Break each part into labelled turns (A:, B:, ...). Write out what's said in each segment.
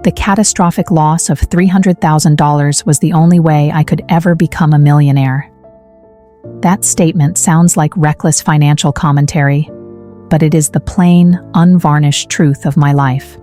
A: The catastrophic loss of $300,000 was the only way I could ever become a millionaire. That statement sounds like reckless financial commentary, but it is the plain, unvarnished truth of my life.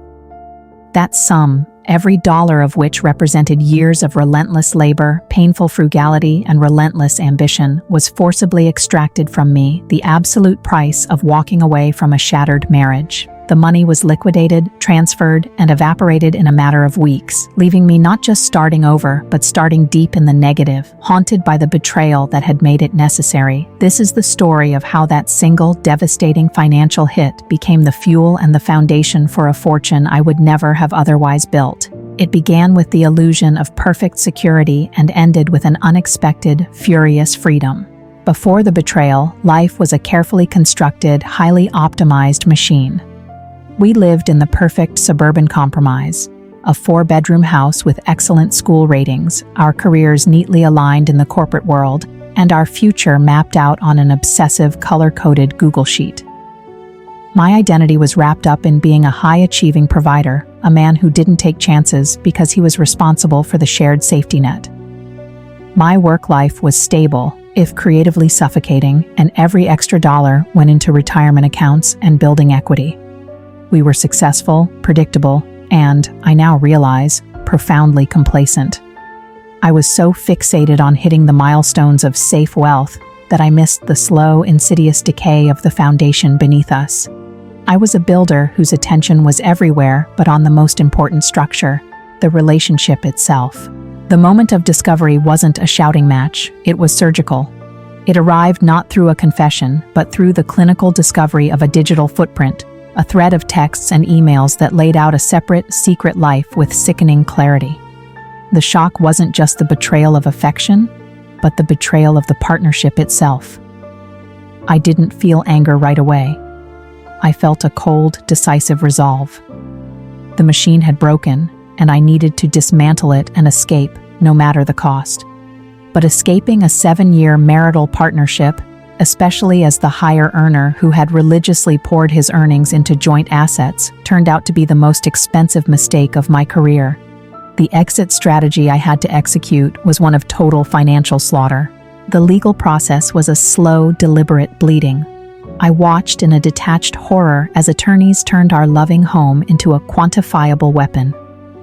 A: That sum, every dollar of which represented years of relentless labor, painful frugality, and relentless ambition, was forcibly extracted from me, the absolute price of walking away from a shattered marriage. The money was liquidated, transferred, and evaporated in a matter of weeks, leaving me not just starting over, but starting deep in the negative, haunted by the betrayal that had made it necessary. This is the story of how that single, devastating financial hit became the fuel and the foundation for a fortune I would never have otherwise built. It began with the illusion of perfect security and ended with an unexpected, furious freedom. Before the betrayal, life was a carefully constructed, highly optimized machine. We lived in the perfect suburban compromise, a 4-bedroom house with excellent school ratings, our careers neatly aligned in the corporate world, and our future mapped out on an obsessive color-coded Google sheet. My identity was wrapped up in being a high-achieving provider, a man who didn't take chances because he was responsible for the shared safety net. My work life was stable, if creatively suffocating, and every extra dollar went into retirement accounts and building equity. We were successful, predictable, and, I now realize, profoundly complacent. I was so fixated on hitting the milestones of safe wealth that I missed the slow, insidious decay of the foundation beneath us. I was a builder whose attention was everywhere but on the most important structure, the relationship itself. The moment of discovery wasn't a shouting match, it was surgical. It arrived not through a confession, but through the clinical discovery of a digital footprint, a thread of texts and emails that laid out a separate, secret life with sickening clarity. The shock wasn't just the betrayal of affection, but the betrayal of the partnership itself. I didn't feel anger right away. I felt a cold, decisive resolve. The machine had broken, and I needed to dismantle it and escape, no matter the cost. But escaping a 7-year marital partnership, especially as the higher earner who had religiously poured his earnings into joint assets, turned out to be the most expensive mistake of my career. The exit strategy I had to execute was one of total financial slaughter. The legal process was a slow, deliberate bleeding. I watched in a detached horror as attorneys turned our loving home into a quantifiable weapon.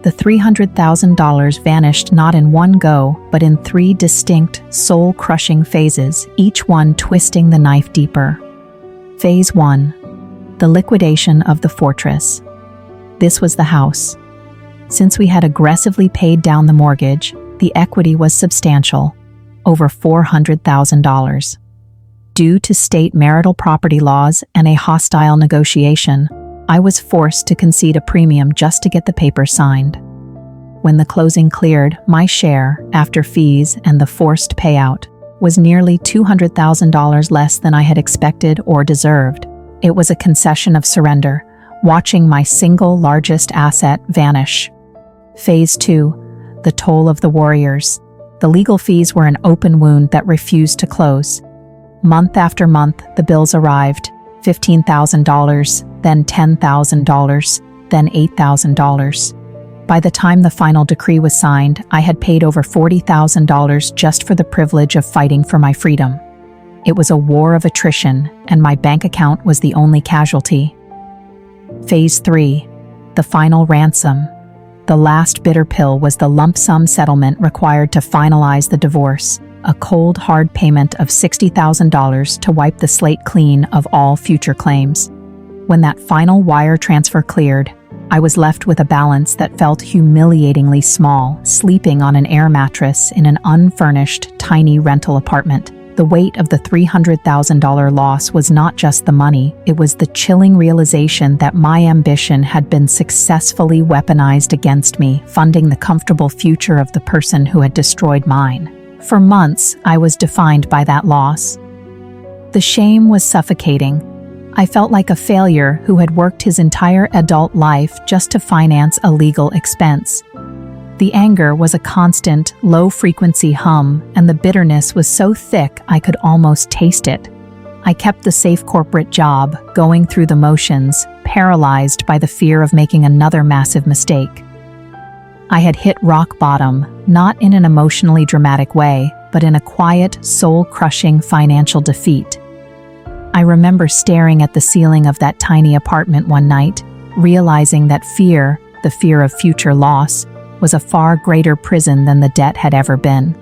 A: The $300,000 vanished not in one go, but in 3 distinct, soul-crushing phases, each one twisting the knife deeper. Phase 1. The liquidation of the fortress. This was the house. Since we had aggressively paid down the mortgage, the equity was substantial, over $400,000. Due to state marital property laws and a hostile negotiation, I was forced to concede a premium just to get the papers signed. When the closing cleared, my share, after fees and the forced payout, was nearly $200,000 less than I had expected or deserved. It was a concession of surrender, watching my single largest asset vanish. Phase 2. The toll of the warriors. The legal fees were an open wound that refused to close. Month after month, the bills arrived. $15,000, then $10,000, then $8,000. By the time the final decree was signed, I had paid over $40,000 just for the privilege of fighting for my freedom. It was a war of attrition, and my bank account was the only casualty. Phase 3. The final ransom. The last bitter pill was the lump sum settlement required to finalize the divorce. A cold, hard payment of $60,000 to wipe the slate clean of all future claims. When that final wire transfer cleared, I was left with a balance that felt humiliatingly small, sleeping on an air mattress in an unfurnished, tiny rental apartment. The weight of the $300,000 loss was not just the money, it was the chilling realization that my ambition had been successfully weaponized against me, funding the comfortable future of the person who had destroyed mine. For months, I was defined by that loss. The shame was suffocating. I felt like a failure who had worked his entire adult life just to finance a legal expense. The anger was a constant, low-frequency hum, and the bitterness was so thick I could almost taste it. I kept the safe corporate job, going through the motions, paralyzed by the fear of making another massive mistake. I had hit rock bottom, not in an emotionally dramatic way, but in a quiet, soul-crushing financial defeat. I remember staring at the ceiling of that tiny apartment one night, realizing that fear, the fear of future loss, was a far greater prison than the debt had ever been.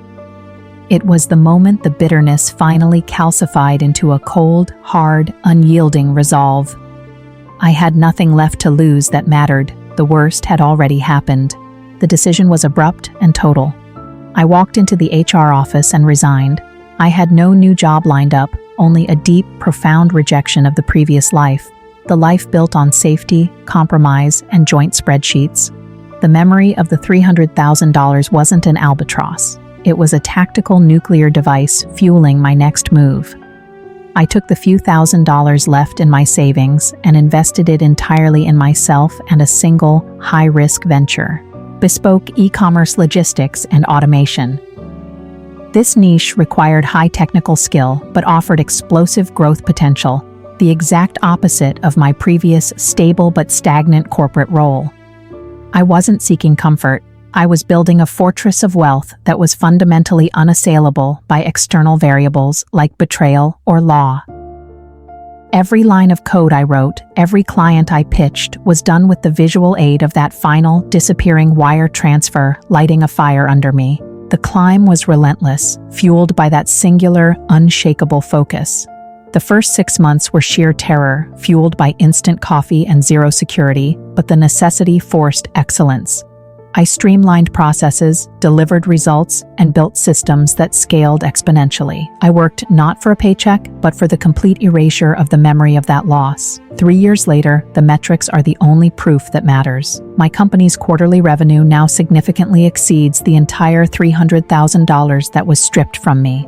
A: It was the moment the bitterness finally calcified into a cold, hard, unyielding resolve. I had nothing left to lose that mattered. The worst had already happened. The decision was abrupt and total. I walked into the HR office and resigned. I had no new job lined up, only a deep, profound rejection of the previous life, the life built on safety, compromise, and joint spreadsheets. The memory of the $300,000 wasn't an albatross. It was a tactical nuclear device fueling my next move. I took the few $1,000s left in my savings and invested it entirely in myself and a single, high-risk venture: bespoke e-commerce logistics and automation. This niche required high technical skill but offered explosive growth potential, the exact opposite of my previous stable but stagnant corporate role. I wasn't seeking comfort. I was building a fortress of wealth that was fundamentally unassailable by external variables like betrayal or law. Every line of code I wrote, every client I pitched, was done with the visual aid of that final, disappearing wire transfer lighting a fire under me. The climb was relentless, fueled by that singular, unshakable focus. The first 6 months were sheer terror, fueled by instant coffee and zero security, but the necessity forced excellence. I streamlined processes, delivered results, and built systems that scaled exponentially. I worked not for a paycheck, but for the complete erasure of the memory of that loss. 3 years later, the metrics are the only proof that matters. My company's quarterly revenue now significantly exceeds the entire $300,000 that was stripped from me.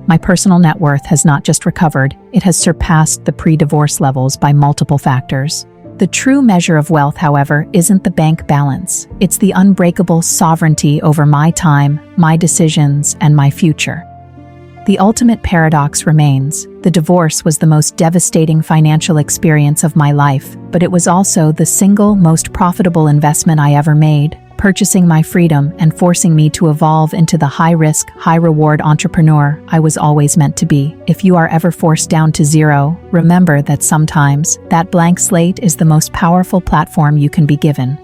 A: My personal net worth has not just recovered, it has surpassed the pre-divorce levels by multiple factors. The true measure of wealth, however, isn't the bank balance. It's the unbreakable sovereignty over my time, my decisions, and my future. The ultimate paradox remains. The divorce was the most devastating financial experience of my life, but it was also the single most profitable investment I ever made, purchasing my freedom and forcing me to evolve into the high-risk, high-reward entrepreneur I was always meant to be. If you are ever forced down to zero, remember that sometimes that blank slate is the most powerful platform you can be given.